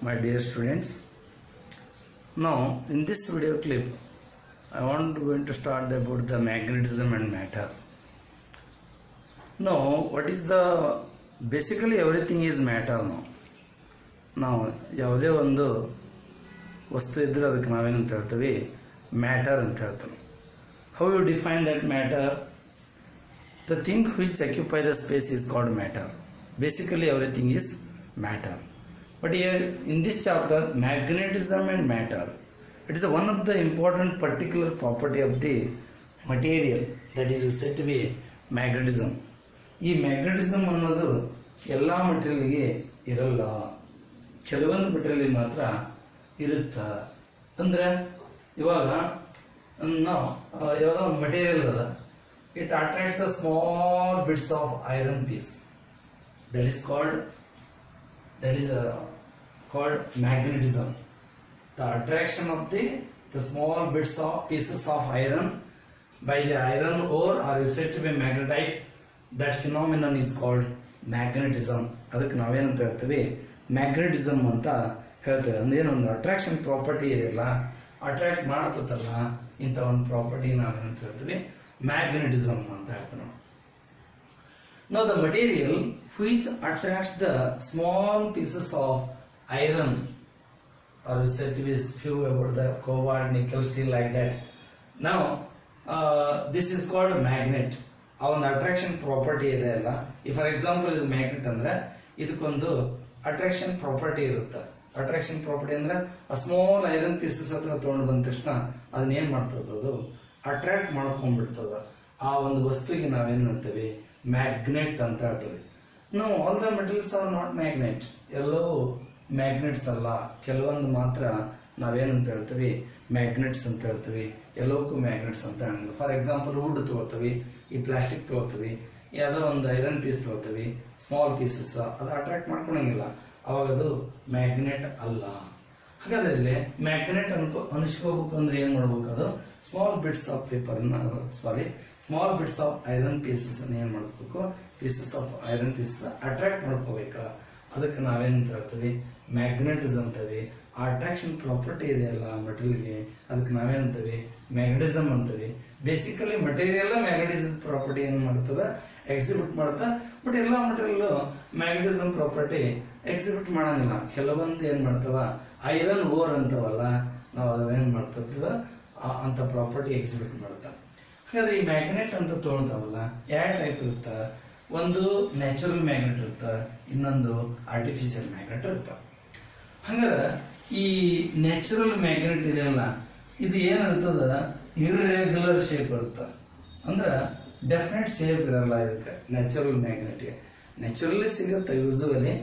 my dear students. Now in this video clip I want going to start about the magnetism and matter. Now what is the basically everything is matter. Now ಯಾವುದೇ ಒಂದು ವಸ್ತು ಇದ್ದರೆ ಅದಕ್ಕೆ ನಾವೇನಂತ ಹೇಳ್ತೀವಿ, matter ಅಂತ ಹೇಳ್ತೀವಿ. How you define that matter? The thing which occupy the space is called matter. Basically everything is matter. But here in this chapter, magnetism and matter, it is one of the important particular property of the material that is said to be magnetism. ಈ magnetism ಅನ್ನೋದು ಎಲ್ಲ ಮೆಟೀರಿಯಲ್ಗೆ ಇರಲ್ಲ, ಕೆಲವೊಂದು material ಮಾತ್ರ ಇರುತ್ತೆ. ಅಂದರೆ ಇವಾಗ ನಾವು ಯಾವುದೋ ಒಂದು ಮೆಟೀರಿಯಲ್ ಅದ, it attracts the small bits of iron piece, that is called magnetism. The attraction of the small bits of pieces of iron by the iron ore are said to be magnetite. That phenomenon is called magnetism. ಅದಕ್ಕೆ ನಾವೇನಂತ ಹೇಳ್ತೀವಿ, magnetism ಅಂತ ಹೇಳ್ತೇವೆ. ಅಂದ್ರೆ ಏನೊಂದು attraction property ಇದೆಯಲ್ಲ, attract ಮಾಡ್ತದಲ್ಲ, ಇಂಥ ಒಂದು ಪ್ರಾಪರ್ಟಿ ನಾವೇನಂತ ಹೇಳ್ತೀವಿ, magnetism ಅಂತ ಹೇಳ್ತೀವಿ. Now the material which attracts the small pieces of iron or said to be few about the cobalt, nickel, steel, like that. Now this is called magnet. ಆ ಒಂದು attraction property ಇದೆ ಅಲ್ಲ. ಈ for example ಇದು magnet ಅಂದ್ರೆ ಇದಕ್ಕೊಂದು attraction property ಇರುತ್ತೆ. Attraction property ಅಂದ್ರೆ ಆ ಸ್ಮಾಲ್ ಐರನ್ ಪೀಸಸ್ ಹತ್ರ ತಗೊಂಡು ಬಂದ ತಕ್ಷಣ ಅದನ್ನ ಏನ್ ಮಾಡ್ತದ, ಅದು ಅಟ್ರಾಕ್ಟ್ ಮಾಡ್ಕೊಂಡ್ಬಿಡ್ತದ. ಆ ಒಂದು ವಸ್ತುವಿಗೆ ನಾವೇನ್ ಹೇಳ್ತೀವಿ, ಮ್ಯಾಗ್ನೆಟ್ ಅಂತ ಹೇಳ್ತೀವಿ. ನಾವು all the materials are not magnet. ಎಲ್ಲವೂ ಮ್ಯಾಗ್ನೆಟ್ಸ್ ಅಲ್ಲ, ಕೆಲವೊಂದು ಮಾತ್ರ ನಾವೇನಂತ ಹೇಳ್ತೀವಿ, ಮ್ಯಾಗ್ನೆಟ್ಸ್ ಅಂತ ಹೇಳ್ತೀವಿ. ಎಲ್ಲವಕ್ಕೂ ಮ್ಯಾಗ್ನೆಟ್ಸ್ ಅಂತ ಹೇಳಿದ್ರು. ಫಾರ್ ಎಕ್ಸಾಂಪಲ್ ವುಡ್ ತಗೋತೀವಿ, ಈ ಪ್ಲಾಸ್ಟಿಕ್ ತಗೋತೀವಿ, ಯಾವುದೋ ಒಂದು ಐರನ್ ಪೀಸ್ ತಗೋತೀವಿ, ಸ್ಮಾಲ್ ಪೀಸಸ್, ಅದು ಅಟ್ರಾಕ್ಟ್ ಮಾಡ್ಕೊಳಂಗಿಲ್ಲ, ಅವಾಗ ಅದು ಮ್ಯಾಗ್ನೆಟ್ ಅಲ್ಲ. ಹಾಗಾದ್ರೆ ಇಲ್ಲಿ ಮ್ಯಾಗ್ನೆಟ್ ಅನಿಸ್ಕೋಬೇಕು ಅಂದ್ರೆ ಏನ್ ಮಾಡ್ಬೇಕು, ಅದು small bits of paper small bits of iron pieces ಏನ್ ಮಾಡ್ಬೇಕು, pieces of iron pieces attract ಮಾಡ್ಕೋಬೇಕು. ಅದಕ್ಕೆ ನಾವೇನಂತ ಹೇಳ್ತೀವಿ, ಮ್ಯಾಗ್ನೆಟಿಸಮ್ ಅಂತೀವಿ. ಆ ಅಟ್ರಾಕ್ಷನ್ ಪ್ರಾಪರ್ಟಿ ಇದೆಯಲ್ಲ ಮೆಟೀರಿಯಲ್ಗೆ, ಅದಕ್ಕೆ ನಾವೇನಂತೀವಿ, ಮ್ಯಾಗ್ನೆಟಿಸಮ್ ಅಂತೀವಿ. ಬೇಸಿಕಲಿ ಮೆಟೀರಿಯಲ್ ಮ್ಯಾಗ್ನೆಟಿಸಮ್ ಪ್ರಾಪರ್ಟಿ ಏನ್ ಮಾಡ್ತದ, ಎಕ್ಸಿಬಿಟ್ ಮಾಡ್ತಾ. ಬಟ್ ಎಲ್ಲ ಮೆಟೀರಿಯಲ್ ಮ್ಯಾಗ್ನೆಟಿಸಮ್ ಪ್ರಾಪರ್ಟಿ ಎಕ್ಸಿಬಿಟ್ ಮಾಡಂಗಿಲ್ಲ. ಕೆಲವೊಂದು ಏನ್ ಮಾಡ್ತಾವ, ಐರನ್ ಓರ್ ಅಂತವಲ್ಲ, ನಾವು ಅದೇನ್ ಮಾಡ್ತದ ಅಂತ ಪ್ರಾಪರ್ಟಿ ಎಕ್ಸಿಬಿಟ್ ಮಾಡ್ತಾ. ಹಾಗಾದ್ರೆ ಈ ಮ್ಯಾಗ್ನೆಟ್ ಅಂತ ತಗೊಳ್ತಾವಲ್ಲ, ಯಾವ ಟೈಪ್ ಇರುತ್ತ, ಒಂದು ನ್ಯಾಚುರಲ್ ಮ್ಯಾಗ್ನೆಟ್ ಇರುತ್ತ, ಇನ್ನೊಂದು ಆರ್ಟಿಫಿಷಿಯಲ್ ಮ್ಯಾಗ್ನೆಟ್ ಇರುತ್ತ. ಹಂಗಾರೆ ಈ ನ್ಯಾಚುರಲ್ ಮ್ಯಾಗ್ನೆಟ್ ಇದೆಯಲ್ಲ, ಇದು ಏನಿರ್ತದ, ಇರ್ರೆಗ್ಯುಲರ್ ಶೇಪ್ ಇರುತ್ತೆ. ಅಂದ್ರೆ ಡೆಫಿನೆಟ್ ಶೇಪ್ ಇರಲ್ಲ ಇದಕ್ಕೆ. ನ್ಯಾಚುರಲ್ ಮ್ಯಾಗ್ನೆಟ್ಗೆ ನ್ಯಾಚುರಲಿ ಸಿಗುತ್ತೆ ಯೂಸುವಲಿ.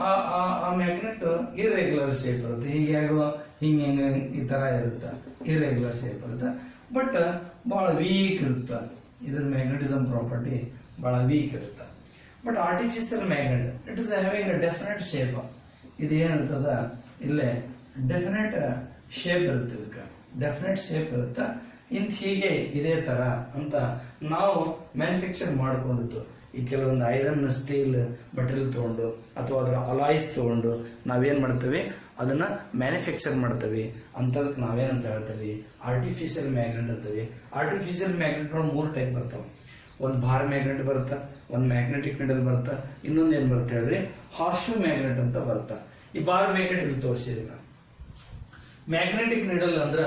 ಆ ಮ್ಯಾಗ್ನೆಟ್ ಇರ್ರೆಗ್ಯುಲರ್ ಶೇಪ್ ಇರುತ್ತೆ. ಹೀಗಾಗುವ ಹಿಂಗೆ ಈ ತರ ಇರುತ್ತೆ, ಇರ್ರೆಗ್ಯುಲರ್ ಶೇಪ್ ಇರುತ್ತೆ. ಬಟ್ ಬಹಳ ವೀಕ್ ಇರುತ್ತೆ. ಇದ್ರ ಮ್ಯಾಗ್ನೆಟಿಸಮ್ ಪ್ರಾಪರ್ಟಿ ಬಹಳ ವೀಕ್ ಇರುತ್ತೆ. But artificial magnet it is having a definite shape. ಇದು ಏನಿರ್ತದ, ಇಲ್ಲೇ ಡೆಫಿನೆಟ್ ಶೇಪ್ ಇರುತ್ತೆ. ಇದಕ್ಕೆ ಡೆಫಿನೆಟ್ ಶೇಪ್ ಇರುತ್ತೆ. ಇಂತ ಹೀಗೆ ಇದೇ ತರ ಅಂತ ನಾವು ಮ್ಯಾನುಫ್ಯಾಕ್ಚರ್ ಮಾಡ್ಕೊಂಡಿತ್ತು. ಈ ಕೆಲವೊಂದು ಐರನ್, ಸ್ಟೀಲ್ ಮೆಟೀರಿಯಲ್ ತಗೊಂಡು ಅಥವಾ ಅದರ ಅಲಾಯ್ಸ್ ತಗೊಂಡು ನಾವೇನ್ ಮಾಡ್ತೀವಿ, ಅದನ್ನ ಮ್ಯಾನುಫ್ಯಾಕ್ಚರ್ ಮಾಡ್ತೀವಿ. ಅಂತದಕ್ಕೆ ನಾವೇನಂತ ಹೇಳ್ತೀವಿ, ಆರ್ಟಿಫಿಷಿಯಲ್ ಮ್ಯಾಗ್ನೆಟ್ ಅಂತೀವಿ. ಆರ್ಟಿಫಿಷಿಯಲ್ ಮ್ಯಾಗ್ನೆಟ್ ಮೂರು ಟೈಪ್ ಬರ್ತಾವ. ಒಂದು ಬಾರ್ ಮ್ಯಾಗ್ನೆಟ್ ಬರುತ್ತೆ, ಒಂದು ಮ್ಯಾಗ್ನೆಟಿಕ್ ನೀಡಲ್ ಬರುತ್ತೆ, ಇನ್ನೊಂದು ಏನ್ ಬರುತ್ತೆ ಹೇಳ್ರಿ, ಹಾರ್ಶು ಮ್ಯಾಗ್ನೆಟ್ ಅಂತ ಬರುತ್ತೆ. ಈ ಬಾರ್ ಮ್ಯಾಗ್ನೆಟ್ ಇಲ್ಲಿ ತೋರಿಸಿದಿಲ್ಲ. ಮ್ಯಾಗ್ನೆಟಿಕ್ ನೀಡಲ್ ಅಂದ್ರ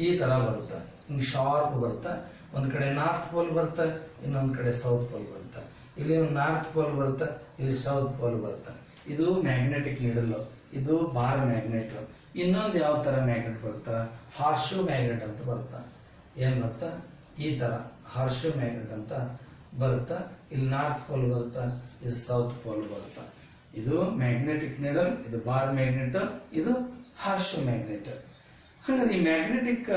ಈ ತರ ಬರುತ್ತೆ, ಹಿಂಗ್ ಶಾರ್ಪ್ ಬರುತ್ತೆ. ಒಂದ್ ಕಡೆ ನಾರ್ತ್ ಪೋಲ್ ಬರುತ್ತೆ, ಇನ್ನೊಂದ್ ಕಡೆ ಸೌತ್ ಪೋಲ್ ಬರುತ್ತೆ. ಇಲ್ಲಿ ಒಂದು ನಾರ್ತ್ ಪೋಲ್ ಬರುತ್ತೆ, ಇಲ್ಲಿ ಸೌತ್ ಪೋಲ್ ಬರುತ್ತೆ. ಇದು ಮ್ಯಾಗ್ನೆಟಿಕ್ ನೀಡಲ್, ಇದು ಬಾರ್ ಮ್ಯಾಗ್ನೆಟ್. ಇನ್ನೊಂದು ಯಾವ ತರ ಮ್ಯಾಗ್ನೆಟ್ ಬರುತ್ತೆ, ಹಾರ್ಶು ಮ್ಯಾಗ್ನೆಟ್ ಅಂತ ಬರುತ್ತೆ. ಏನ್ ಬರುತ್ತಾ, ಈ ತರ ಹಾರ್ಶು ಮ್ಯಾಗ್ನೆಟ್ ಅಂತ ಬರುತ್ತಾ. ಇಲ್ಲಿ ನಾರ್ತ್ ಪೋಲ್ ಬರುತ್ತೆ, ಇದು ಸೌತ್ ಪೋಲ್ ಬರುತ್ತೆ. ಇದು ಮ್ಯಾಗ್ನೆಟಿಕ್ ನೀಡಲ್, ಇದು ಬಾರ್ ಮ್ಯಾಗ್ನೆಟ್, ಇದು ಹಾರ್ಶು ಮ್ಯಾಗ್ನೆಟ್. ಹಾಗಾದ್ರೆ ಈ ಮ್ಯಾಗ್ನೆಟಿಕ್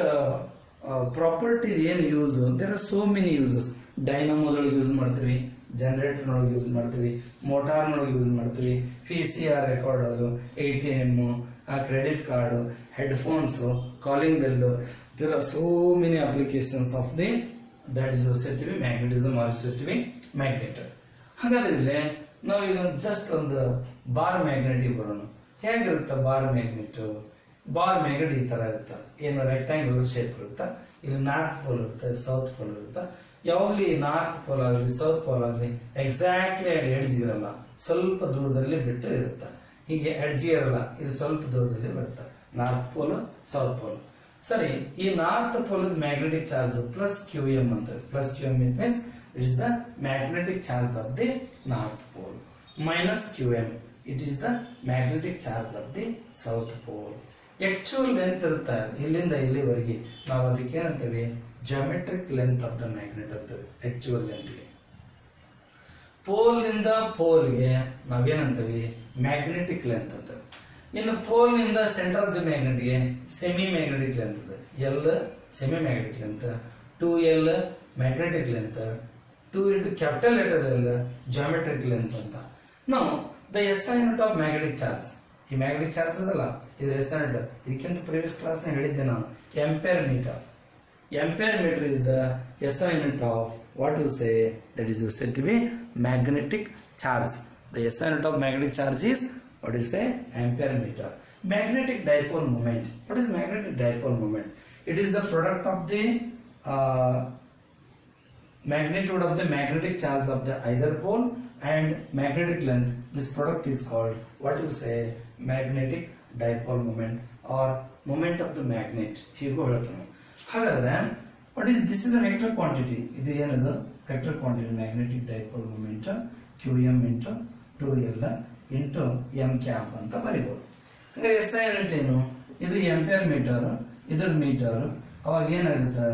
ಪ್ರಾಪರ್ಟಿ ಏನು use, there are so many uses. ಡೈನಮೋದೊಳಗೆ ಯೂಸ್ ಮಾಡ್ತೀವಿ, ಜನರೇಟರ್ ನೊಳಗೆ ಯೂಸ್ ಮಾಡ್ತೀವಿ, ಮೋಟಾರ್ ನೊಳಗೆ ಯೂಸ್ ಮಾಡ್ತೀವಿ, PCR recorder, ATM, credit card, headphones, calling bell. There are so many applications of the that is said to be magnetism or said to be magnet. ಹಾಗಾದ್ರೆ ಇಲ್ಲಿ ನಾವು ಈಗ just ಒಂದು bar magnetic ಬರೋಣ. ಹೇಗಿರುತ್ತೆ bar magnet? Bar magnet ಈ ತರ ಇರುತ್ತೆ, ಏನು ರೆಕ್ಟಾಂಗ್ಯುಲರ್ ಶೇಪ್ ಇರುತ್ತೆ. ಇಲ್ಲಿ ನಾರ್ತ್ ಪೋಲ್ ಇರುತ್ತೆ, ಸೌತ್ ಪೋಲ್ ಇರುತ್ತೆ. ಯಾವಾಗ್ಲಿ ನಾರ್ತ್ ಪೋಲ್ ಆಗಲಿ ಸೌತ್ ಪೋಲ್ ಆಗಲಿ ಎಕ್ಸಾಕ್ಟ್ಲಿ ಎಡ್ಜ್ ಇರಲ್ಲ, ಸ್ವಲ್ಪ ದೂರದಲ್ಲಿ ಬಿಟ್ಟು ಇರುತ್ತೆ. ಹೀಗೆ ಎಡ್ಜ್ ಇರಲ್ಲ, ಇದು ಸ್ವಲ್ಪ ದೂರದಲ್ಲಿ ಬರುತ್ತೆ, ನಾರ್ತ್ ಪೋಲ್ ಸೌತ್ ಪೋಲ್. ಸರಿ, ಈ north pole magnetic charge plus QM ಅಂತ. Plus QM means it is the magnetic charge of the north pole. Minus QM it is the magnetic charge of the south pole. Actual length ಇರುತ್ತೆ ಇಲ್ಲಿಂದ ಇಲ್ಲಿವರೆಗೆ, ನಾವು ಅದಕ್ಕೆ ಏನಂತೀವಿ? Geometric length of the magnet ಅಂತೀವಿ actual ಲೆಂತ್ಗೆ. Pole ಇಂದ ಪೋಲ್ಗೆ ನಾವೇನಂತೀವಿ? ಮ್ಯಾಗ್ನೆಟಿಕ್ ಲೆಂತ್ ಅಂತೀವಿ. ಇನ್ನು ಪೋಲ್ ನಿಂದ ಸೆಂಟರ್ ಆಫ್ ದ ಮ್ಯಾಗ್ನೆಟ್ಗೆ ಸೆಮಿ ಮ್ಯಾಗ್ನೆಟಿಕ್ ಲೆಂತ್ ಇದೆ. L semi magnetic length, 2L magnetic length, 2 into capital letter L geometric length ಅಂತ. ನಾವು the SI unit of magnetic charge, ಈ ಮ್ಯಾಗ್ನೆಟಿಕ್ ಚಾರ್ಜ್ ಅದಲ್ಲ, ಇದು SI ಯೂನಿಟ್. ಇದಕ್ಕಿಂತ ಪ್ರೀವಿಯಸ್ ಕ್ಲಾಸ್ ನ ಹೇಳಿದ್ದೆ ನಾನು, ampere meter. Ampere meter is the SI unit of what you say, that is said to be magnetic charge. The SI unit of magnetic charge is what you say, ampere meter. Magnetic dipole moment. What is magnetic dipole moment? It is the product of the magnitude of the magnetic charge of the either pole and magnetic length. This product is called what you say, magnetic dipole moment or moment of the magnet. ಹೀಗೂ ಹೇಳ್ತಾನೆ. ಹಾಗಾದ್ರೆ what is this is a vector quantity. ಇದು ಏನದು? Vector quantity magnetic dipole moment QM into 2L into M cap ಅಂತ ಬರೀಬಹುದು. ಹಾಗಾದ್ರೆ SI unit ಏನು? ಇದು ampere metre, ಇದ್ರ ಮೀಟರ್. ಅವಾಗ ಏನಾಗುತ್ತೆ?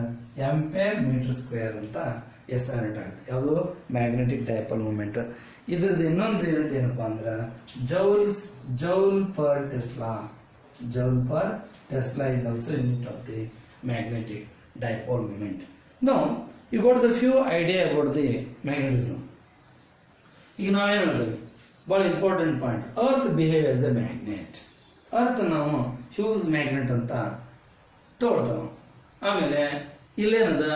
ಆಂಪಿಯರ್ ಮೀಟರ್ ಸ್ಕ್ವೇರ್ ಅಂತ SI ಯೂನಿಟ್ ಆಗುತ್ತೆ. ಯಾವುದು? Magnetic dipole moment. ಇದ್ರದ್ದು ಇನ್ನೊಂದು ಯೂನಿಟ್ ಏನಪ್ಪಾ ಅಂದ್ರೆ joule per Tesla. Joule per Tesla is also unit of the magnetic dipole moment. Now you got the few idea about the magnetism. ಈಗ ನಾವೇನು ಹೇಳಿದ್ವಿ? ಬಹಳ important point, earth behave as A magnet. Earth ನಾವು Hughes magnet ಅಂತ ತೋಳ್ತಾವ. ಆಮೇಲೆ ಇಲ್ಲೇನದ?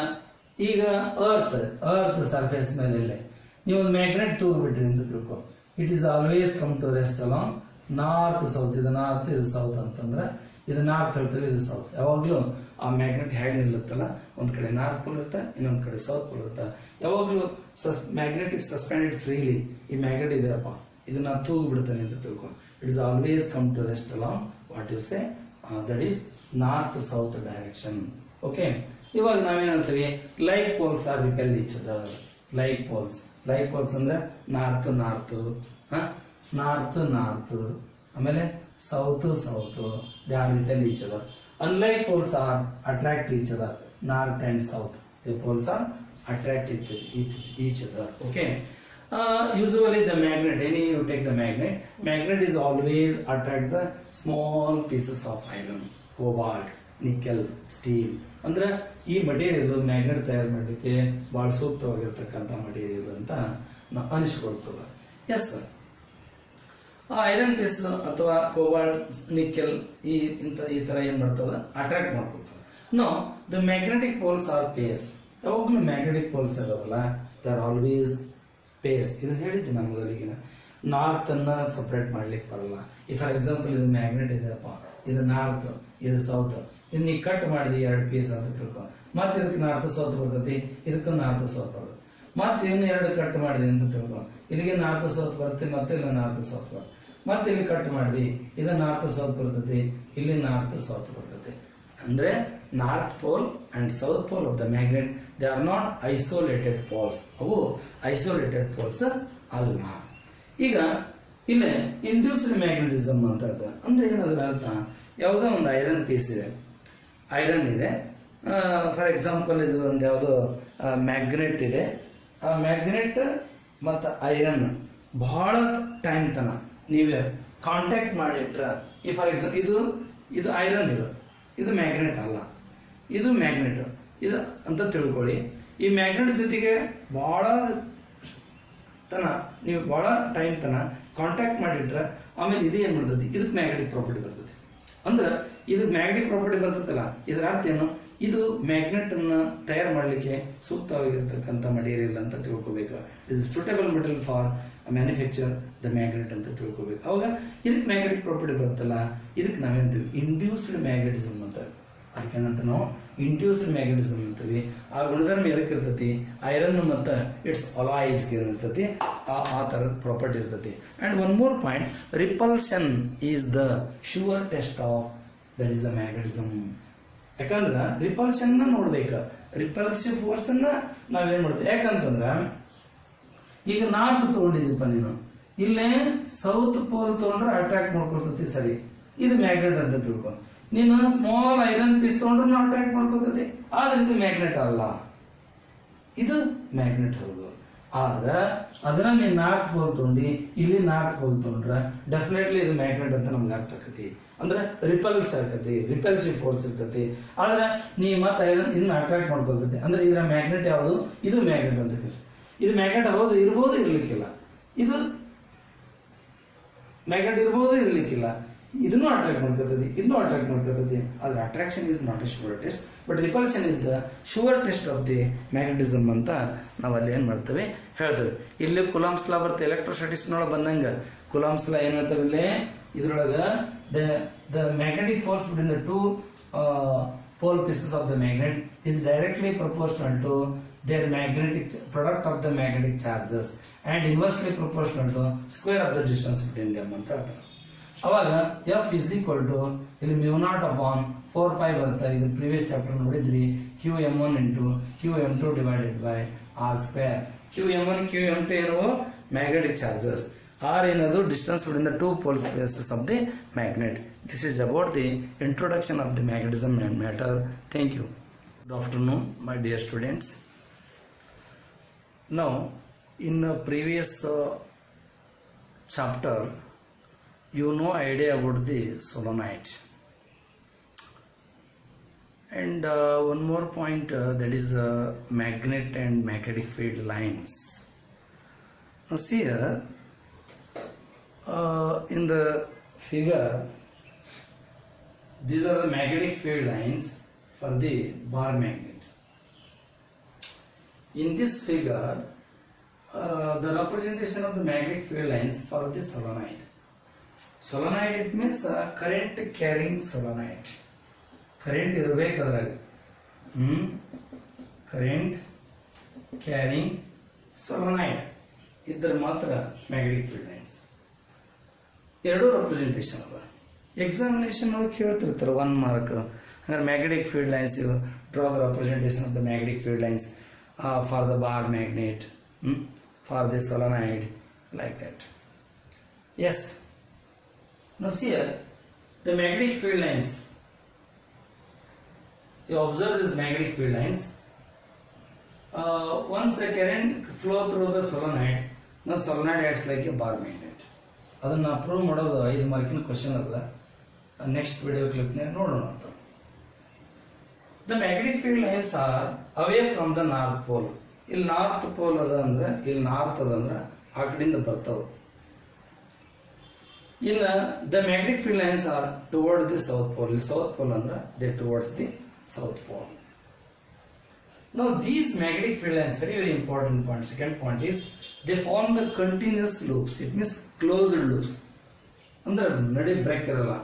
ಈಗ earth surface ಮೇಲೆ ಇಲ್ಲೇ ನೀವು ಒಂದು ಮ್ಯಾಗ್ನೆಟ್ ತೂಗ್ಬಿಟ್ರಿ ಅಂತ ತಿಳ್ಕೊ. It is always come to rest along north south. ಇದು ನಾರ್ತ್, ಇದು ಸೌತ್ ಅಂತಂದ್ರೆ ಇದು ನಾರ್ತ್ ಹೇಳ್ತೇವೆ, ಇದು ಸೌತ್. ಯಾವಾಗ್ಲೂ ಆ ಮ್ಯಾಗ್ನೆಟ್ ಹೇಗೆ ನಿಲ್ಲುತ್ತಲ್ಲ, ಒಂದ್ ಕಡೆ ನಾರ್ತ್ ಪೋಲ್ ಇರುತ್ತೆ, ಇನ್ನೊಂದ್ ಕಡೆ ಸೌತ್ ಪೋಲ್ ಇರುತ್ತೆ. ಯಾವಾಗ್ಲೂ ಮ್ಯಾಗ್ನೆಟಿಕ್ ಸಸ್ಪೆಂಡೆಡ್ ಫ್ರೀಲಿ ಈ ಮ್ಯಾಗ್ನೆಟ್ ಇದೆಯಪ್ಪ, ಇದನ್ನ ತೂಗು ಬಿಡ್ತಾನೆ ಅಂತ ತಿಳ್ಕೊ. It is always come to rest along what you say, that is north south direction. Okay, ಇವಾಗ ನಾವೇನ್ ಹೇಳ್ತೀವಿ? Like poles are repel each other. Like poles ಅಂದ್ರೆ ನಾರ್ತ್ ಆಮೇಲೆ south they are repel each other. Unlike poles are attract each other. North and south the poles are attract each other. Okay, usually the magnet, you take the magnet is always attract the small pieces of iron, cobalt, nickel, steel. ಅಂದ್ರೆ ಈ material magnet ತಯಾರು ಮಾಡಲಿಕ್ಕೆ ಬಹಳ ಸೂಕ್ತವಾಗಿರ್ತಕ್ಕಂಥ material ಅಂತ ಅನಿಸ್ಕೊಳ್ತದೆ. Yes sir, iron piece ಅಥವಾ cobalt, nickel ಈ ತರ ಏನ್ ಮಾಡ್ತದ? ಅಟ್ರಾಕ್ಟ್ ಮಾಡ್ಕೊಳ್ತದೆ. No, the magnetic poles are pairs. ಯಾವಾಗ್ಲೂ ಮ್ಯಾಗ್ನೆಟಿಕ್ ಪೋಲ್ಸ್ ಇರೋವಲ್ಲ, ದೇ ಆರ್ ಆಲ್ವೇಸ್ ಪೇರ್ಸ್. ಇದನ್ನ ಹೇಳಿದ್ದೆ ನಾನು ಮೊದಲಿಗೆ. ನಾರ್ತ್ ಅನ್ನ ಸಪರೇಟ್ ಮಾಡ್ಲಿಕ್ಕೆ ಬರಲ್ಲ. ಈ ಫಾರ್ ಎಕ್ಸಾಂಪಲ್ ಇದು ಮ್ಯಾಗ್ನೆಟ್ ಇದೆಯಪ್ಪ, ಇದು ನಾರ್ತ್, ಇದು ಸೌತ್. ಇದನ್ನ ಈ ಕಟ್ ಮಾಡಿದಿ 2 ಪೀಸ್ ಅಂತ ತಿಳ್ಕೊ. ಮತ್ತೆ ಇದಕ್ಕೆ ನಾರ್ತ್ ಸೌತ್ ಬರ್ತೈತಿ, ಇದಕ್ಕೂ ನಾರ್ತ್ ಸೌತ್ ಬರ್ತದೆ. ಮತ್ತೆ ಇನ್ನು 2 ಕಟ್ ಮಾಡಿದೆ ಅಂತ ತಿಳ್ಕೊ, ಇಲ್ಲಿಗೆ ನಾರ್ತ್ ಸೌತ್ ಬರುತ್ತೆ, ಮತ್ತೆ ಇಲ್ಲಿ ನಾರ್ತ್ ಸೌತ್ ಬರುತ್ತೆ. ಮತ್ತೆ ಇಲ್ಲಿ ಕಟ್ ಮಾಡಿ ಇದು ನಾರ್ತ್ ಸೌತ್ ಬರ್ತೈತಿ, ಇಲ್ಲಿ ನಾರ್ತ್ ಸೌತ್ ಬರ್ತೈತಿ. ಅಂದ್ರೆ north pole and south pole of the magnet, they are not isolated poles. ಅವು ಐಸೋಲೇಟೆಡ್ ಪೋಲ್ಸ್ ಅಲ್ಲ. ಈಗ ಇಲ್ಲೇ ಇಂಡ್ಯೂಸ್ಡ್ ಮ್ಯಾಗ್ನೆಟಿಸಮ್ ಅಂತ ಅಂದ್ರೆ ಏನಾದ್ರ ಅರ್ಥ? ಯಾವುದೋ ಒಂದು ಐರನ್ ಪೀಸ್ ಇದೆ, ಫಾರ್ ಎಕ್ಸಾಂಪಲ್ ಇದು ಒಂದು ಯಾವುದೋ ಮ್ಯಾಗ್ನೆಟ್ ಇದೆ. ಆ ಮ್ಯಾಗ್ನೆಟ್ ಮತ್ತು ಐರನ್ ಬಹಳ ಟೈಮ್ ತನ ನೀವೇ ಕಾಂಟ್ಯಾಕ್ಟ್ ಮಾಡಿಟ್ರ, ಈ ಫಾರ್ ಎಕ್ಸಾಂಪಲ್ ಇದು ಐರನ್, ಇದು ಮ್ಯಾಗ್ನೆಟ್ ಅಲ್ಲ, ಇದು ಮ್ಯಾಗ್ನೆಟ್ ಇದು ಅಂತ ತಿಳ್ಕೊಳ್ಳಿ. ಈ ಮ್ಯಾಗ್ನೆಟ್ ಜೊತೆಗೆ ಬಹಳ ತನ ನೀವು ಬಹಳ ಟೈಮ್ ತನ ಕಾಂಟ್ಯಾಕ್ಟ್ ಮಾಡಿಟ್ರ, ಆಮೇಲೆ ಇದು ಏನ್ ಮಾಡ್ತೈತಿ? ಇದಕ್ಕೆ ಮ್ಯಾಗ್ನೆಟಿಕ್ ಪ್ರಾಪರ್ಟಿ ಬರ್ತೈತಿ. ಅಂದ್ರೆ ಇದಕ್ಕೆ ಮ್ಯಾಗ್ನೆಟಿಕ್ ಪ್ರಾಪರ್ಟಿ ಬರ್ತೈತಲ್ಲ, ಇದರ ಅರ್ಥ ಏನು? ಇದು ಮ್ಯಾಗ್ನೆಟ್ ಅನ್ನ ತಯಾರು ಮಾಡಲಿಕ್ಕೆ ಸೂಕ್ತವಾಗಿರ್ತಕ್ಕಂಥ ಮಟೀರಿಯಲ್ ಅಂತ ತಿಳ್ಕೋಬೇಕು. Is suitable material for manufacture the magnet ಅಂತ ತಿಳ್ಕೋಬೇಕು. ಅವಾಗ ಇದಕ್ಕೆ ಮ್ಯಾಗ್ನೆಟಿಕ್ ಪ್ರಾಪರ್ಟಿ ಬರುತ್ತಲ್ಲ, ಇದಕ್ಕೆ ನಾವೇಂತೀವಿ ಇಂಡ್ಯೂಸ್ಡ್ ಮ್ಯಾಗ್ನೆಟಿಸಮ್ ಅಂತ. ಅದಕ್ಕೇನಂತ ನಾವು ಇಂಡ್ಯೂಸ್ಡ್ ಮ್ಯಾಗ್ನೆಟಿಸಮ್ ಅಂತೀವಿ. ಆ ಗುಣಧರ್ಮ ಎದಕ್ಕೆ ಇರ್ತತಿ? ಐರನ್ ಮತ್ತು ಇಟ್ಸ್ ಅಲಾಯ್ಸ್ ಇರ್ತತಿ, ಆ ತರದ ಪ್ರಾಪರ್ಟಿ ಇರ್ತತಿ. And one more point, repulsion is the sure test of that is the magnetism. ಯಾಕಂದ್ರೆ ರಿಪಲ್ಷನ್ ನೋಡ್ಬೇಕು, ರಿಪಲ್ಸಿವ್ ಫೋರ್ಸ್ ಅನ್ನ ನಾವೇನ್ ಮಾಡ್ತೀವಿ. ಯಾಕಂತಂದ್ರ ಈಗ ನಾರ್ತ್ ತಗೊಂಡಿದ್ದೀಪ್ಪ ನೀನು, ಇಲ್ಲೇ ಸೌತ್ ಪೋಲ್ ತಗೊಂಡ್ರೆ ಅಟ್ರಾಕ್ಟ್ ಮಾಡ್ಕೊಳ್ತತಿ, ಸರಿ, ಇದು ಮ್ಯಾಗ್ನೆಟ್ ಅಂತ ತಿಳ್ಕೊ. ನೀನು ಸ್ಮಾಲ್ ಐರನ್ ಪೀಸ್ ತಗೊಂಡ್ರು ಅಟ್ರಾಕ್ಟ್ ಮಾಡ್ಕೊತತಿ, ಆದ್ರೆ ಇದು ಮ್ಯಾಗ್ನೆಟ್ ಅಲ್ಲ, ಇದು ಮ್ಯಾಗ್ನೆಟ್ ಹೌದು. ಆದ್ರ ಅದನ್ನ ನೀನ್ ನಾರ್ತ್ ಪೋಲ್ ತಗೊಂಡಿ, ಇಲ್ಲಿ ನಾರ್ತ್ ಪೋಲ್ ತಗೊಂಡ್ರ ಡೆಫಿನೆಟ್ಲಿ ಇದು ಮ್ಯಾಗ್ನೆಟ್ ಅಂತ ನಮ್ಗೆ ಅರ್ಥ ಆಕತಿ. ಅಂದ್ರೆ ರಿಪಲ್ಸ್ ಆಗತಿ, ರಿಪಲ್ಸಿವ್ ಫೋರ್ಸ್ ಇರ್ತತಿ. ಆದ್ರೆ ನೀ ಮತ್ತೆ ಐರನ್ ಇದನ್ನ ಅಟ್ರಾಕ್ಟ್ ಮಾಡ್ಕೊಳ್ತತಿ, ಅಂದ್ರೆ ಇದರ ಮ್ಯಾಗ್ನೆಟ್ ಯಾವುದು? ಇದು ಮ್ಯಾಗ್ನೆಟ್ ಅಂತ ತಿಳಿಸಿ. ಇದು ಮ್ಯಾಗ್ನೆಟ್ ಹೌದು, ಇರ್ಬೋದು, ಇರ್ಲಿಕ್ಕಿಲ್ಲ. ಇದು ಮ್ಯಾಗ್ನೆಟ್ ಇರ್ಬೋದು, ಇರ್ಲಿಕ್ಕಿಲ್ಲ. ಇದನ್ನು ಅಟ್ರಾಕ್ಟ್ ಮಾಡ್ಕೊತದೆ, ಇದನ್ನು ಅಟ್ರಾಕ್ಟ್ ಮಾಡ್ಕೊತದೆ. ಆದ್ರೆ attraction is not A sure test, but repulsion is the sure test of the magnetism ಅಂತ ನಾವು ಅಲ್ಲಿ ಏನ್ ಮಾಡ್ತೇವೆ ಹೇಳ್ತೇವೆ. ಇಲ್ಲಿ ಕುಲಾಮ್ಸ್ ಲಾ ಬರುತ್ತೆ, ಎಲೆಕ್ಟ್ರೋಸ್ಟಾಟಿಕ್ಸ್ ನೊಳಗೆ ಬಂದಂಗ ಕುಲಾಮ್ಸ್ ಲಾ ಏನ್ ಹೇಳ್ತೇವೆ ಇಲ್ಲಿ ಇದ್ರೊಳಗ the magnetic force between the two pole pieces of the magnet is directly proportional to their magnetic product of the magnetic charges and inversely proportional to square of the distance between them ಅಂತ ಹೇಳ್ತಾರೆ. ಅವಾಗ F is equal to ಇಲ್ಲಿ μ0 upon 4π ಬರುತ್ತೆ. ಇದು previous chapter ನೋಡಿದ್ರಿ. QM1 into QM2 divided by R square. QM1 QM2 ಏನೋ magnetic charges, R ಏನದು distance between the two pole pieces of the magnet. This is about the introduction of the magnetism and matter. Thank you. Good afternoon, my dear students. Now, in the previous chapter, you know idea about the solenoid. And one more point, that is magnet and magnetic field lines. Now see here, in the figure, these are the magnetic field lines for the bar magnet. In this figure, the representation of the magnetic field lines for the solenoid. Solenoid, it means current carrying solenoid. Current ಇರಬೇಕಾದ್ರಾಗ current carrying solenoid ಇದ್ರ ಮಾತ್ರ magnetic field lines. ಎರಡು representation ಅದ. Examination ಒಳಗೆ ಕೇಳ್ತಿರ್ತಾರೆ 1 mark. ಹಂಗಾರೆ magnetic field lines, you draw the representation of the magnetic field lines for the bar magnet, for the solenoid, like that. Yes. Now see here, the magnetic field lines. You observe these magnetic field lines. Once the current flow through the solenoid, now solenoid acts like a bar magnet. ಅದನ್ನ prove ಮಾಡೋದು 5 ಮಾರ್ಕಿನ question ಅದ. Next video ಕ್ಲಿಪ್ನಾಗ ನೋಡೋಣ ಅಂತ. The magnetic field lines are away from the north pole. ಇಲ್ಲಿ north pole ಅದ ಅಂದ್ರೆ, ಇಲ್ಲಿ ನಾರ್ತ್ ಅದ ಅಂದ್ರೆ ಆ ಕಡೆಯಿಂದ ಬರ್ತಾವ. ಇನ್ನ the magnetic field lines are toward the south pole. ಇಲ್ಲಿ ಸೌತ್ ಪೋಲ್ ಅಂದ್ರೆ they towards the south pole. Now these magnetic field lines, very important point. Second point is they form the continuous loops. It means closed loops. ಅಂದ್ರೆ ನಡಿ break ಇರಲ್ಲ.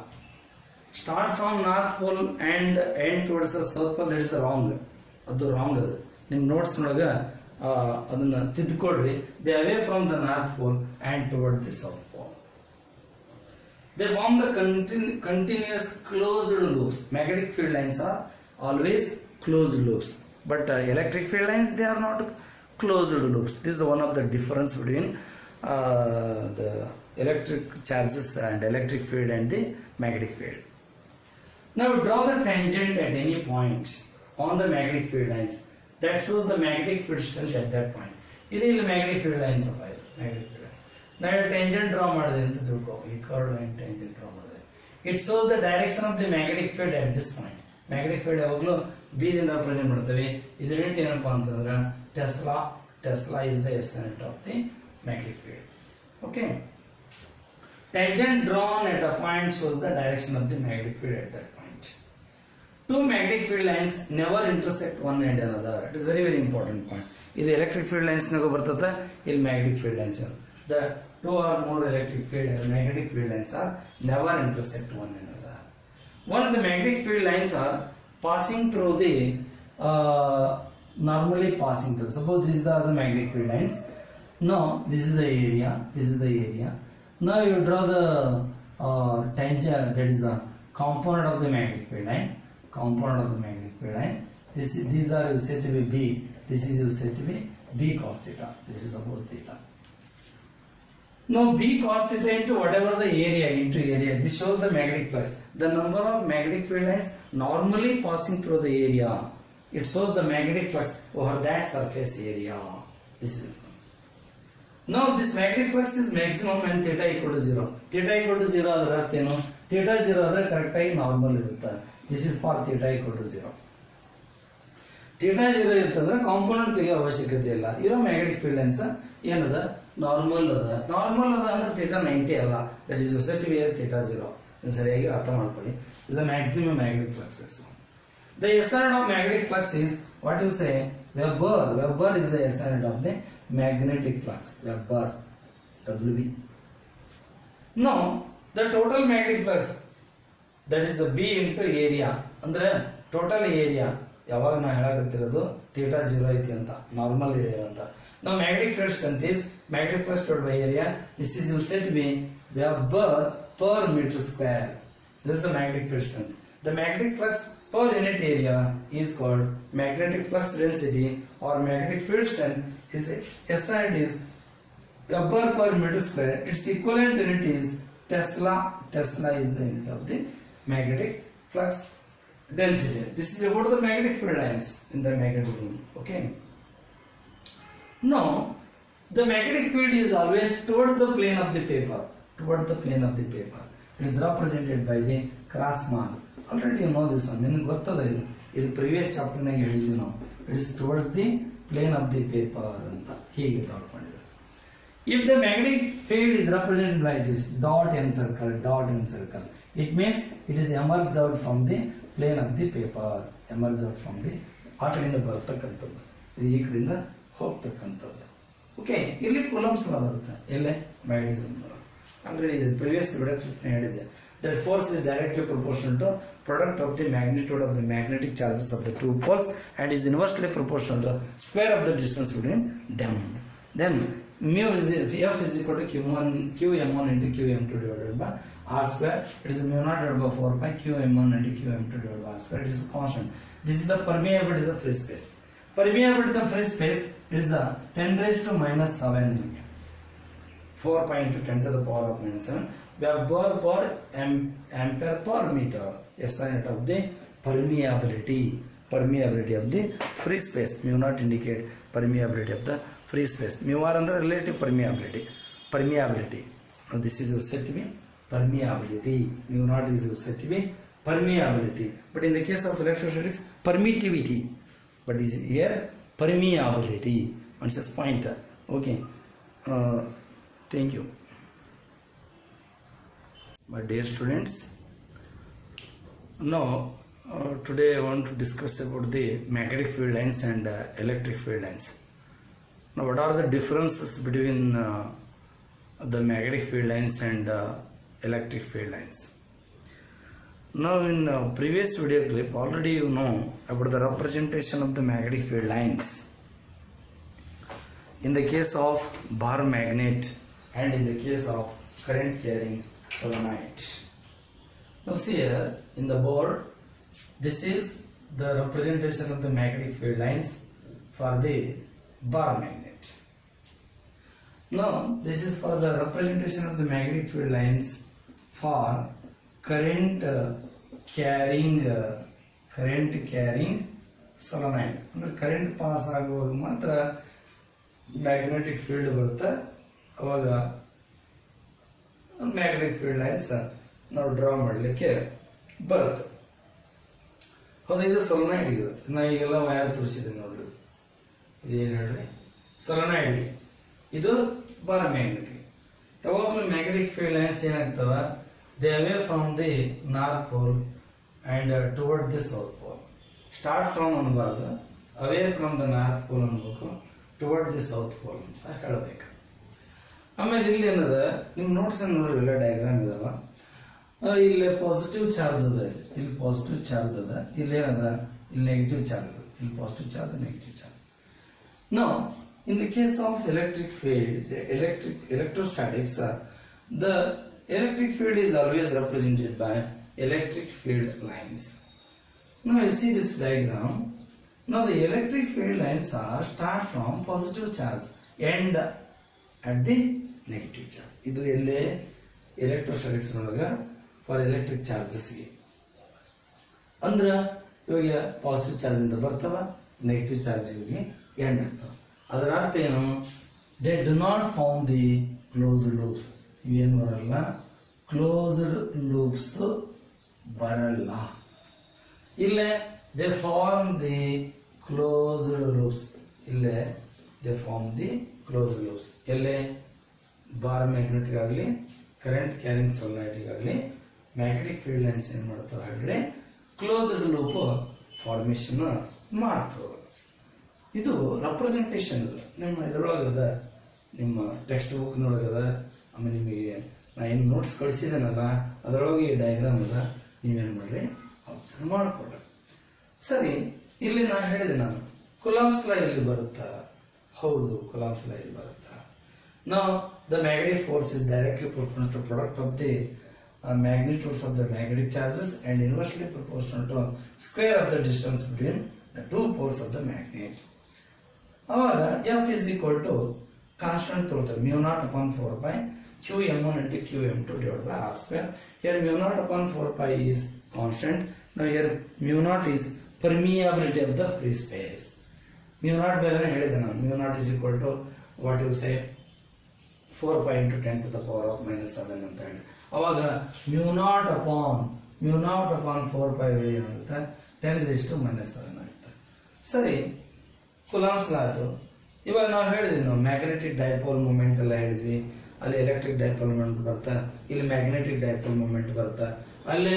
Start from north pole and end towards the south pole, that is wrong. ಅದು wrong ಅದು. ನಿಮ್ಮ notes ಒಳಗ ಅದನ್ನ ತಿದ್ದುಕೊಡ್ರಿ. They away from the north pole and toward the south pole. They form the continuous closed loops. Magnetic field lines are always closed loops. But electric field lines, they are not closed loops. This is one of the difference between the electric charges and electric field and the magnetic field. Now draw the tangent at any point on the magnetic field lines that shows the magnetic field strength at that point. This is the magnetic field lines of magnetic field line. Now tangent draw ಮಾಡಿದೆ ಅಂತ ತಿಳ್ಕೊ. ಈ curved line tangent draw ಮಾಡಿದೆ. It shows the direction of the magnetic field at this point. Magnetic field ಯಾವಾಗಲೂ B ದಿಂದ represent ಮಾಡ್ತೇವೆ. ಇದರಿಂದ ಏನಪ್ಪಾ ಅಂತಂದ್ರೆ Tesla is the essence of the magnetic field. Okay. Tangent drawn at a point shows the direction of the magnetic field at that point. two magnetic field lines never intersect one and another. It is very important point. This electric field lines nago bartata, il magnetic field lines. The two or more magnetic field lines are never intersect one another. Once the magnetic field lines are passing through the normally passing through. Suppose these are the magnetic field lines. Now this is the area. This is the area. Now you draw the tangent, that is the component of the magnetic field line. Component of the magnetic field line. These are said to be B. This is said to be B cos theta. This is suppose theta. Now B cos theta into whatever the area into area. This shows the magnetic flux. The number of magnetic field lines normally passing through the area. It shows the magnetic flux over that surface area. This is one. Now this magnetic flux is maximum when theta equal to 0. Theta equal to 0 adra artheno. Theta 0 adra correct ಆಗಿ normal ಇರುತ್ತೆ. This is for theta equal to 0. Theta 0 ಇರ್ತಂದ್ರೆ component ತೆಗೆಯೋ ಅವಶ್ಯಕತೆ ಇಲ್ಲ. ಇರೋ magnetic field lines ಏನದ normal ಅದ. Normal ಅದ ಅಂದ್ರೆ ಥೀಟಾ 90 ಅಲ್ಲ. That is used to be theta 0. ಇದನ್ನ ಸರಿಯಾಗಿ ಅರ್ಥ ಮಾಡ್ಕೊಳ್ಳಿ. Is the maximum magnetic flux. The SI unit of magnetic flux is what you say Weber. Weber is the SI unit of the magnetic flux. Weber. WB. Now the total magnetic flux, that is the B into area. ಅಂದ್ರೆ total area ಯಾವಾಗ ನಾ ಹೇಳಾಕತ್ತಿರೋದು theta 0 ಐತಿ ಅಂತ, normal area ಅಂತ. Now magnetic field strength is magnetic flux divided by area. This is said to be Weber per meter square. This is the magnetic field strength. The magnetic flux per unit area is called magnetic flux density or magnetic field strength. Is SI is Weber per meter square. Its equivalent unit is Tesla. Tesla is the unit of the magnetic flux density. This is about the magnetic field lines in the magnetism. Okay. Now, the magnetic field is always towards the plane of the paper. Towards the plane of the paper. It is represented by the cross mark. Already you know this one. ನಿಮಗೆ ಗೊತ್ತದ ಇದು. ಇದು previous chapter ನಾಗ ಹೇಳಿದ್ವಿ ನಾವು. It is towards the plane of the paper ಅಂತ ಹೀಗೆ ತಗೊಂಡಿದ್ದಾರೆ. If the magnetic field is represented by this dot in circle, it means it is emerged out from the plane of the paper. Emerged out from the ಆ ಕಡೆಯಿಂದ ಬರ್ತಕ್ಕಂಥದ್ದು. ಇದು ಈ ಕಡೆಯಿಂದ ಹೋಗ್ತಕ್ಕಂಥದ್ದು. Okay, ಇಲ್ಲಿ ಕೂಲಂಬ್ಸ್ ಬರುತ್ತೆ. ಎಲ್ಲೇ ಮ್ಯಾಗ್ನೆಟಿಸಮ್ ಆಲ್ರೆಡಿ ಇದು ಪ್ರಿವಿಯಸ್ ಹೇಳಿದೆ. That force is directly proportional to product of the magnitude of the magnetic charges of the two poles and is inversely proportional to square of the distance between them. Then mu is F is equal to Qm1 into Qm2 divided by R square. It is mu naught divided by 4 pi Qm1 into Qm2 divided by R square. It is a constant. This is the permeability of the free space. Permeability of the free space is the 10 raised to minus 7. 4 pi into 10 to the power of minus 7. Weber per ampere per meter. SI unit of the permeability of the free space. Mu not indicate permeability of the free space. Mu r under relative permeability. Now this is said to be permeability. Mu not is said to be permeability. But in the case of electrostatics, permittivity. But this is here permeability. It's just pointer. Okay. Thank you. My dear students, now today I want to discuss about the magnetic field lines and electric field lines. Now what are the differences between the magnetic field lines and electric field lines? Now in previous video clip already you know about the representation of the magnetic field lines in the case of bar magnet and in the case of current carrying solenoid. Now see here in the board, this is the representation of the magnetic field lines for the bar magnet. Now this is for the representation of the magnetic field lines for current carrying solenoid. ಅಂದ್ರೆ current pass ಆಗುವಾಗ ಮಾತ್ರ magnetic field ಬರುತ್ತೆ. ಅವಾಗ magnetic field lines ನಾವು draw ಮಾಡಲಿಕ್ಕೆ ಬರುತ್ತೆ. ಹೌದು, ಇದು ಸೊಲನಾಯ್ಡ್. ಇದು ನಾ ಈಗೆಲ್ಲ ವಯರ್ ತೋರಿಸಿದ್ದೀನಿ ನೋಡ್ರಿ. ಇದೇನು ಹೇಳ್ರಿ, ಸೊಲನಾಯ್ಡ್. ಇದು ಬಾರ್ ಮ್ಯಾಗ್ನೆಟಿಕ್. ಯಾವಾಗಲೂ ಮ್ಯಾಗ್ನೆಟಿಕ್ ಫೀಲ್ಡ್ ಲೈನ್ಸ್ ಏನಾಗ್ತವ, they away from the north pole and toward the south pole. Start from ಅನ್ನಬಾರ್ದು, away from the north pole ಅನ್ಬೇಕು, toward the south pole ಅಂತ ಹೇಳಬೇಕು. ಆಮೇಲೆ ಇಲ್ಲಿ ಏನದ ನಿಮ್ಮ ನೋಟ್ಸ್ ನೋಡ್ರಿ, ಎಲ್ಲ ಡಯಾಗ್ರಾಮ್ ಇದಾವ. ಇಲ್ಲಿ ಪಾಸಿಟಿವ್ ಚಾರ್ಜ್ ಅದ, ಇಲ್ಲಿ ಪಾಸಿಟಿವ್ ಚಾರ್ಜ್ ಅದ, ಇಲ್ಲಿ ಏನದ, ಇಲ್ಲಿ ನೆಗೆಟಿವ್ ಚಾರ್ಜ್ ಅದ, ಇಲ್ಲಿ positive charge, negative charge. Now, in the case of electric field, the electrostatics, the electric field is always represented by electric field lines. Now you see this diagram. Now the electric field lines are start from positive charge end at the negative charge. Idu elle electrostatics nolaga for electric charges ge andra ivaga positive charge inda bartava, negative charge ge end ಆಗ್ತವೆ. ಅದರ ಅರ್ಥ ಏನು? they do not form the closed loops. ಇವೇನು ಬರಲ್ಲ, closed loops ಬರಲ್ಲ. ಇಲ್ಲೇ they form the closed loops, ಇಲ್ಲೇ they form the closed loops. ಎಲ್ಲೇ ಬಾರ್ ಮ್ಯಾಗ್ನೆಟಿಕ್ ಆಗಲಿ, ಕರೆಂಟ್ ಕ್ಯಾರಿಂಗ್ ಸೊಲೈಟಿಗ್ ಆಗಲಿ, ಮ್ಯಾಗ್ನೆಟಿಕ್ ಫೀಲ್ಡ್ ಲೈನ್ಸ್ ಏನು ಮಾಡ್ತಾರೆ ಆಗಲೇ ಕ್ಲೋಸ್ಡ್ ಲೂಪ್ ಫಾರ್ಮೇಶನ್ ಮಾಡ್ತಾರೆ. ಇದು ರೆಪ್ರೆಸೆಂಟೇಷನ್ ನಿಮ್ಮ ಇದರೊಳಗದ, ನಿಮ್ಮ ಟೆಕ್ಸ್ಟ್ ಬುಕ್ನೊಳಗದ. ಆಮೇಲೆ ನಿಮಗೆ ನಾ ಏನು ನೋಟ್ಸ್ ಕಳಿಸಿದ್ದೇನಲ್ಲ ಅದರೊಳಗೆ ಈ ಡಯಾಗ್ರಾಮ್ ಅದ, ನೀವೇನು ಮಾಡ್ರಿ ಅಬ್ಸರ್ವ್ ಮಾಡಿಕೊಡ್ರಿ. ಸರಿ, ಇಲ್ಲಿ ನಾ ಹೇಳಿದೆ ನಾನು ಕುಲಾಂಬ್ಸ್ ಲಾ ಇಲ್ಲಿ ಬರುತ್ತಾ? ಹೌದು, ಕುಲಾಂಬ್ಸ್ ಲಾ ಇಲ್ಲಿ ಬರುತ್ತಾ. ನಾವು the magnetic force is directly proportional to product of the magnitudes of the magnetic charges and inversely proportional to square of the distance between the two poles of the magnet. ಅವಾಗ F is equal to constant ತಗೊಳ್ತಾರೆ, μ0 upon 4 pi qm1 into qm2 divided by r square. Here μ0 upon 4 pi is constant. Now here μ0 is permeability of the free space. μ0 ಬೆಲೆನ ಹೇಳಿದೆ ನಾನು, μ0 is equal to what you say 4 pi into 10 to the power of -7 ಅಂತ ಹೇಳಿ. ಅವಾಗ μ0 upon 4 pi ಏನಾಗುತ್ತೆ, 10⁻⁻7 ಆಗುತ್ತೆ. ಸರಿ, Coulomb's ಲಾ ಆಯ್ತು. ಇವಾಗ ನಾವು ಹೇಳಿದ್ವಿ, ನಾವು ಮ್ಯಾಗ್ನೆಟಿಕ್ ಡೈಪೋಲ್ ಮೂಮೆಂಟ್ ಎಲ್ಲ ಹೇಳಿದ್ವಿ. ಅಲ್ಲಿ ಎಲೆಕ್ಟ್ರಿಕ್ ಡೈಪೋಲ್ ಮೂಮೆಂಟ್ ಬರ್ತಾ, ಇಲ್ಲಿ ಮ್ಯಾಗ್ನೆಟಿಕ್ ಡೈಪೋಲ್ ಮೂಮೆಂಟ್ ಬರ್ತಾ. ಅಲ್ಲಿ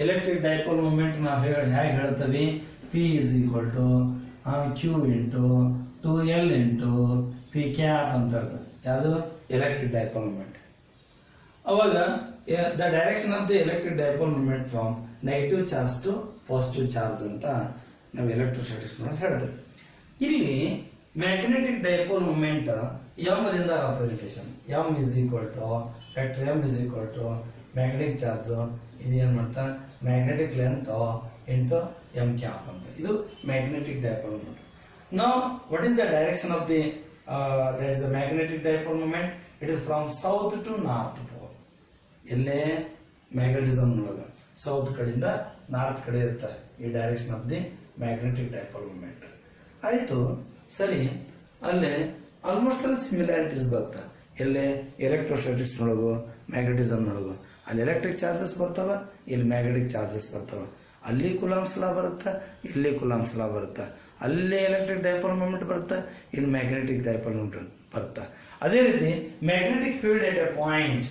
ಎಲೆಕ್ಟ್ರಿಕ್ ಡೈಪೋಲ್ ಮೂಮೆಂಟ್ ನಾವು ಹೇಗೆ ಹೇಳ್ತೀವಿ, P is equal to Q into 2L into P cap ಅಂತ ಹೇಳ್ತಾರೆ. ಯಾವುದು? Electric dipole moment. ಅವಾಗ the direction of the electric dipole moment from negative charge to positive charge ಅಂತ ನಾವು ಎಲೆಕ್ಟ್ರೋಸ್ಟಾಟಿಕ್ಸ್ ಹೇಳಿದ್ವಿ. ಇಲ್ಲಿ ಮ್ಯಾಗ್ನೆಟಿಕ್ ಡೈಪೋಲ್ ಮೂಮೆಂಟ್ m ದಿಂದ representation. m is equal to vector m is equal to magnetic charge, ಇದು ಏನ್ ಮಾಡ್ತಾ magnetic length into m cap ಅಂತ. ಇದು magnetic dipole moment. Now what is the direction of the that is the magnetic dipole moment? It is from south to north pole. ಎಲ್ಲೇ magnetism ಒಳಗ south ಕಡೆಯಿಂದ north ಕಡೆ ಇರ್ತಾರೆ ಈ direction of the magnetic dipole moment. ಆಯ್ತು, ಸರಿ. ಅಲ್ಲೇ almost ಅಲ್ಲಿ ಸಿಮಿಲಾರಿಟೀಸ್ ಬರುತ್ತೆ. ಎಲ್ಲೇ ಎಲೆಕ್ಟ್ರೋಸ್ಟಾಟಿಕ್ಸ್ ನೊಳಗು ಮ್ಯಾಗ್ನೆಟಿಸಮ್ ನೊಳಗು ಅಲ್ಲಿ ಎಲೆಕ್ಟ್ರಿಕ್ ಚಾರ್ಜಸ್ ಬರ್ತಾವ, ಇಲ್ಲಿ ಮ್ಯಾಗ್ನೆಟಿಕ್ ಚಾರ್ಜಸ್ ಬರ್ತಾವ. ಅಲ್ಲಿ ಕುಲಾಂಬ್ಸ್ ಲಾ ಬರುತ್ತೆ, ಇಲ್ಲಿ ಕುಲಾಂಬ್ಸ್ ಲಾ ಬರುತ್ತೆ. ಅಲ್ಲೇ ಎಲೆಕ್ಟ್ರಿಕ್ ಡೈಪೋಲ್ ಮೂಮೆಂಟ್ ಬರುತ್ತೆ, ಇಲ್ಲಿ ಮ್ಯಾಗ್ನೆಟಿಕ್ ಡೈಪೋಲ್ ಮೂಮೆಂಟ್ ಬರುತ್ತೆ. ಅದೇ ರೀತಿ magnetic field at a point,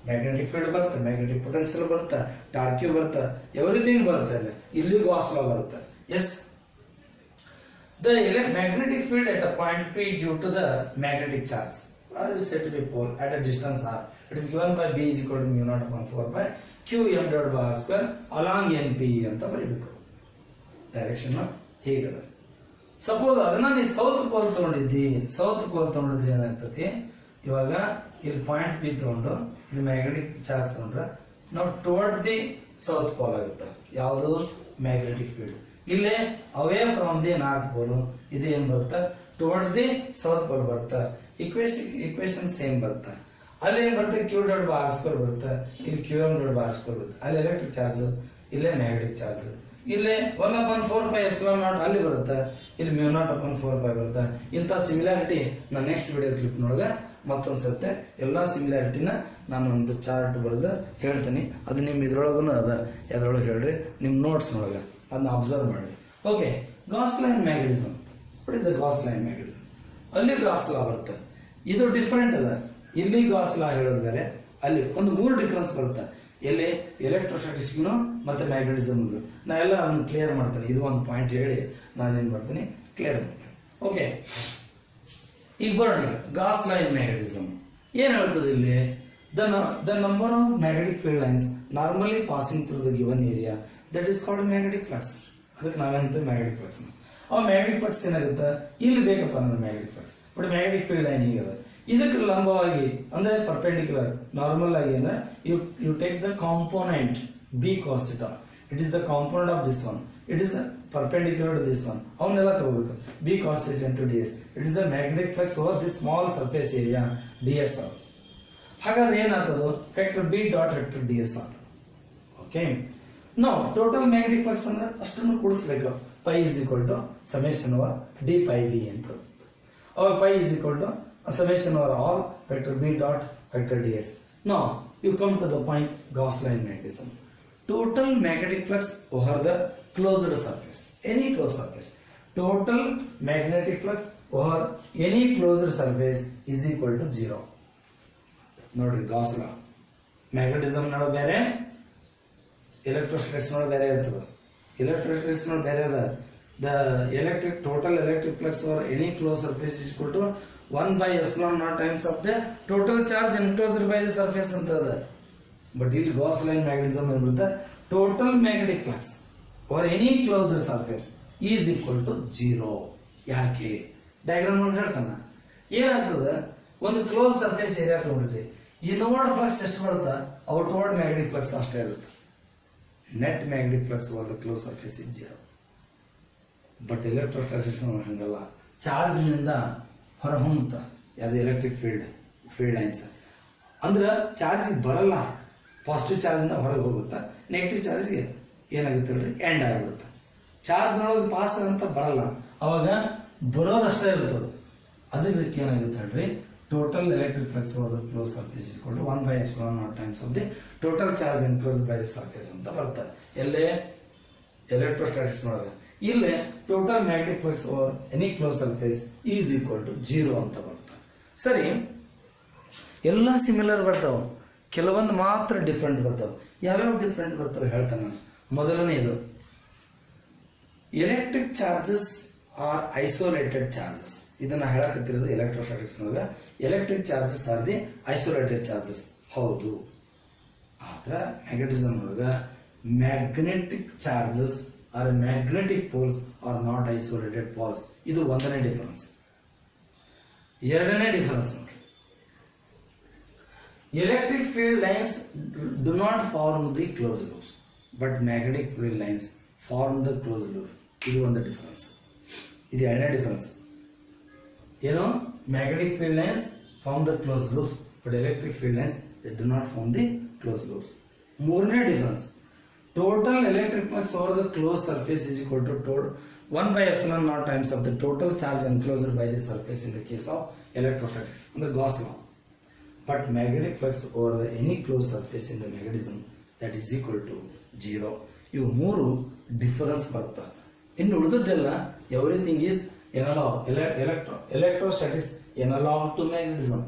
magnetic field ಬರುತ್ತೆ, ಮ್ಯಾಗ್ನೆಟಿಕ್ ಪೊಟೆನ್ಷಿಯಲ್ ಬರುತ್ತೆ, ಟಾರ್ಕ್ಯೂ ಬರುತ್ತೆ, ಎವ್ರಿಥಿಂಗ್ ಬರುತ್ತೆ. ಅಲ್ಲಿ ಇಲ್ಲಿ ಗಾಸ್ ಲಾ ಬರುತ್ತೆ. Yes, the magnetic field at a point P due to the magnetic charge is said to be pole at a distance r. It is given by B is equal to μ0 upon 4 pi qm divided by r square along np ಅಂತ ಬರೀಬೇಕು. Direction ಹೀಗದ. Suppose ಅದನ್ನ ನೀ south pole ತಗೊಂಡಿದ್ದಿ, south pole ತಗೊಂಡಿದ್ರಿ ಏನಾಗ್ತತಿ, ಇವಾಗ ಇಲ್ಲಿ point P ತಗೊಂಡು ಇಲ್ಲಿ magnetic charge ತಗೊಂಡ್ರೆ ನಾವು ಟುವರ್ಡ್ ದಿ ಸೌತ್ ಪೋಲ್ ಆಗುತ್ತೆ. ಯಾವುದು? Magnetic field. ಇಲ್ಲೇ away from the north pole, ಇದು ಏನ್ ಬರುತ್ತೆ ಟುವರ್ಡ್ಸ್ ದಿ ಸೌತ್ ಪೋಲ್ ಬರುತ್ತೆ. ಇಕ್ವೇಶನ್ ಸೇಮ್ ಬರುತ್ತೆ. ಅಲ್ಲಿ ಏನ್ ಬರುತ್ತೆ Q divided by r square ಬರುತ್ತೆ, ಇಲ್ಲಿ qm divided by r square ಬರುತ್ತೆ. ಅಲ್ಲಿ ಎಲೆಕ್ಟ್ರಿಕ್ ಚಾರ್ಜ್, ಇಲ್ಲೇ ಮ್ಯಾಗ್ನೆಟಿಕ್ ಚಾರ್ಜ್. ಇಲ್ಲೇ 1/4 pi epsilon naught ಅಲ್ಲಿ ಬರುತ್ತೆ, ಇಲ್ಲಿ μ0 upon 4 pi ಬರುತ್ತೆ. ಇಂಥ ಸಿಮಿಲಾರಿಟಿ ನಾನು ನೆಕ್ಸ್ಟ್ ವಿಡಿಯೋ ಕ್ಲಿಪ್ ನೊಳಗೆ ಮತ್ತೊಂದ್ಸತ್ತೆ ಎಲ್ಲಾ ಸಿಮಿಲಾರಿಟಿನ ನಾನು ಒಂದು ಚಾರ್ಟ್ ಬರೆದು ಹೇಳ್ತೀನಿ. ಅದು ನಿಮ್ ಇದ್ರೊಳಗೂ ಅದ, ಎದ್ರೊಳಗೆ ಹೇಳ್ರಿ ನಿಮ್ ನೋಟ್ಸ್ ನೊಳಗೆ ಅದನ್ನ ಅಬ್ಸರ್ವ್ ಮಾಡಿ. Okay, Gauss line magnetism. What is the Gauss line magnetism? ಅಲ್ಲಿ ಗಾಸ್ ಲಾ ಬರುತ್ತೆ, ಇದು ಡಿಫರೆಂಟ್ ಅದ. ಇಲ್ಲಿ ಗಾಸ್ ಲಾ ಹೇಳೋದು ಬೇರೆ, ಅಲ್ಲಿ ಒಂದು 3 ಡಿಫರೆನ್ಸ್ ಬರುತ್ತೆ. ಎಲ್ಲಿ ಎಲೆಕ್ಟ್ರೋಸ್ಟಾಟಿಕ್ಸ್ಗೂ ಮತ್ತೆ ಮ್ಯಾಗ್ನೆಟಿಸಮ್ಗೂ ನಾ ಎಲ್ಲ ಅದನ್ನು ಕ್ಲಿಯರ್ ಮಾಡ್ತೇನೆ. ಇದು ಒಂದು ಪಾಯಿಂಟ್ ಹೇಳಿ ನಾನೇನು ಮಾಡ್ತೀನಿ ಕ್ಲಿಯರ್ ಮಾಡ್ತೇನೆ. ಓಕೆ, ಈಗ ಬರೋಣ. ಗಾಸ್ ಲಾ ಇನ್ ಮ್ಯಾಗ್ನೆಟಿಸಮ್ ಏನ್ ಹೇಳ್ತದೆ ಇಲ್ಲಿ? The number of magnetic field lines normally passing through the given area that is called magnetic flux. ಅದಕ್ಕೆ ನಾವೇನಂತೀವಿ ಮ್ಯಾಗ್ನೆಟಿಕ್ ಫ್ಲಕ್ಸ್. ಅವ ಮ್ಯಾಗ್ನೆಟಿಕ್ ಫ್ಲಕ್ಸ್ ಏನಾಗುತ್ತೆ? ಇಲ್ಲಿ ಬೇಕಪ್ಪ ಅಂದ್ರೆ magnetic flux, but magnetic field line ಹೀಗದ. ಇದಕ್ಕೆ ಲಂಬವಾಗಿ ಅಂದ್ರೆ ಪರ್ಪೆಂಡಿಕ್ಯುಲರ್ ನಾರ್ಮಲ್ ಆಗಿ ಅಂದ್ರೆ you take the component B cos theta. It is the component of this one. It is perpendicular to this one. ಅವನ್ನೆಲ್ಲ ತಗೋಬೇಕು. b cos theta into ds. It is the magnetic flux over this small surface area ds. ಹಾಗಾದ್ರೆ ಏನಾಗ್ತದೆ? Vector b dot vector ds ಆಗ್ತದೆ. Okay, ನಾವು total magnetic flux ಅಂದ್ರೆ ಅಷ್ಟನ್ನು ಕೂಡಿಸ್ಬೇಕು. phi is equal to summation over d pi b ಅಂತ. or pi is equal to summation over all vector b dot vector ds. Now you come to the point Gauss line magnetism. Total magnetic flux over the closed surface, any closed surface. Total magnetic flux over any closed surface is equal to 0. ನೋಡ್ರಿ, Gauss ಲಾ magnetism ನೋಡ ಬೇರೆ, electrostatics ನೋಡ ಬೇರೆ ಇರ್ತದೆ. Electrostatics ನೋಡ ಬೇರೆ ಅದ. The electric total electric flux over any close surface is equal to 1/ε0 times of the total charge enclosed by the surface ಅಂತ ಅದ. ಬಟ್ ಇಲ್ಲಿ ಗಾಸ್ ಲೈನ್ ಮ್ಯಾಗ್ನೆಟಿಸಮ್ ಏನ್ಬಿಡುತ್ತೆ? Total magnetic flux over any closed surface is equal to 0. ಯಾಕೆ? Diagram ನೋಡಿ ಹೇಳ್ತಾನ. ಏನಾಗ್ತದೆ? ಒಂದು close surface area ತಗೊಂಡಿದೆ. ಇನ್ವರ್ಡ್ ಫ್ಲಕ್ಸ್ ಎಷ್ಟು ಬರುತ್ತಾ? ಔಟ್ವರ್ಡ್ ಮ್ಯಾಗ್ನೆಟಿಕ್ ಫ್ಲಕ್ಸ್ ಅಷ್ಟೇ ಇರುತ್ತೆ. Net magnetic flux over the close surface is 0. But electrostatics ಹಂಗಲ್ಲ. ಚಾರ್ಜ್ ನಿಂದ ಹೊರಹೊಮ್ಮುತ್ತ ಯಾವುದು ಎಲೆಕ್ಟ್ರಿಕ್ ಫೀಲ್ಡ್ ಲೈನ್ಸ್ ಅಂದ್ರೆ ಚಾರ್ಜ್ ಬರಲ್ಲ. ಪಾಸಿಟಿವ್ ಚಾರ್ಜ್ ಇಂದ ಹೊರಗೆ ಹೋಗುತ್ತಾ, ನೆಗೆಟಿವ್ ಚಾರ್ಜ್ಗೆ ಏನಾಗುತ್ತೆ ಹೇಳ್ರಿ? ಎಂಡ್ ಆಗಿಬಿಡುತ್ತೆ. ಚಾರ್ಜ್ ನೊಳಗೆ ಪಾಸ್ ಅಂತ ಬರಲ್ಲ, ಅವಾಗ ಬರೋದಷ್ಟೇ ಇರ್ತದೆ. ಅದಕ್ಕೆ ಏನಾಗುತ್ತೆ ಹೇಳ್ರಿ? Total electric flux over the close surface is equal to 1/ε0 times of the total charge enclosed by the surface ಅಂತ ಬರುತ್ತೆ. ಎಲ್ಲೇ ಎಲೆಕ್ಟ್ರೋಸ್ಟಾಟಿಕ್ಸ್ ನೋಡಿದ್ರೆ ಇಲ್ಲೇ total magnetic flux over any close surface is equal to 0 ಅಂತ ಬರುತ್ತೆ. ಸರಿ, ಎಲ್ಲ ಸಿಮಿಲರ್ ಬರ್ತಾವ, ಕೆಲವೊಂದು ಮಾತ್ರ ಡಿಫ್ರೆಂಟ್ ಬರ್ತಾವೆ. ಯಾವ್ಯಾವ ಡಿಫ್ರೆಂಟ್ ಬರ್ತಾವೆ ಹೇಳ್ತಾನೆ. ಮೊದಲನೇದು, electric charges are isolated charges. ಇದನ್ನ ಹೇಳಕತ್ತಿರೋದು ಎಲೆಕ್ಟ್ರೋಸ್ಟಾಟಿಕ್ಸ್ ನೊಳಗ. Electric charges are the isolated charges. ಹೌದು, ಆದ್ರೆ ಮ್ಯಾಗ್ನೆಟಿಸಮ್ ಒಳಗ magnetic charges are magnetic poles are not isolated poles. ಇದು ಒಂದನೇ ಡಿಫರೆನ್ಸ್. ಎರಡನೇ ಡಿಫರೆನ್ಸ್ ನೋಡಿ, electric field lines do not form the closed loops, but magnetic field lines form the closed loop. ಇದು ಒಂದು difference. ಇದು ಎರಡನೇ ಡಿಫರೆನ್ಸ್. ಏನು? Magnetic field lines form the close loops, but electric field lines they do not form the close loops. ಮೂರನೇ difference, total electric flux over the close surface is equal to 1/ε0 times of the total charge enclosed by the surface in the case of electrostatics ಅಂದ್ರೆ Gauss law. But magnetic flux over the any closed surface in the magnetism that is equal to 0. ಇವು ಮೂರು difference ಬರ್ತವೆ. ಇನ್ನು ಉಳಿದದ್ದೆಲ್ಲ everything is analog. Electrostatics analog to magnetism.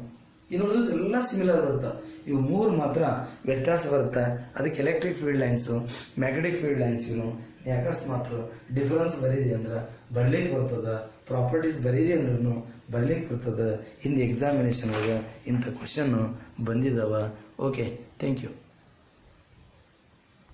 ಇನ್ನು ಉಳಿದದ್ದು ಎಲ್ಲ similar ಬರುತ್ತೆ. ಇವು ಮೂರು ಮಾತ್ರ ವ್ಯತ್ಯಾಸ ಬರುತ್ತೆ. ಅದಕ್ಕೆ electric field lines, magnetic field lines ಇವನು ಅಕಸ್ಮಾತ್ ಡಿಫರೆನ್ಸ್ ಬರೀರಿ ಅಂದ್ರೆ ಬರ್ಲಿಕ್ಕೆ ಬರ್ತದ, ಪ್ರಾಪರ್ಟೀಸ್ ಬರೀರಿ ಅಂದ್ರೂ ಬರ್ಲಿಕ್ಕೆ ಬರ್ತದ. ಇನ್ ದಿ ಎಕ್ಸಾಮಿನೇಷನ್ ಒಳಗೆ ಇಂಥ ಕ್ವಶನ್ ಬಂದಿದ್ದಾವ. Okay, thank you.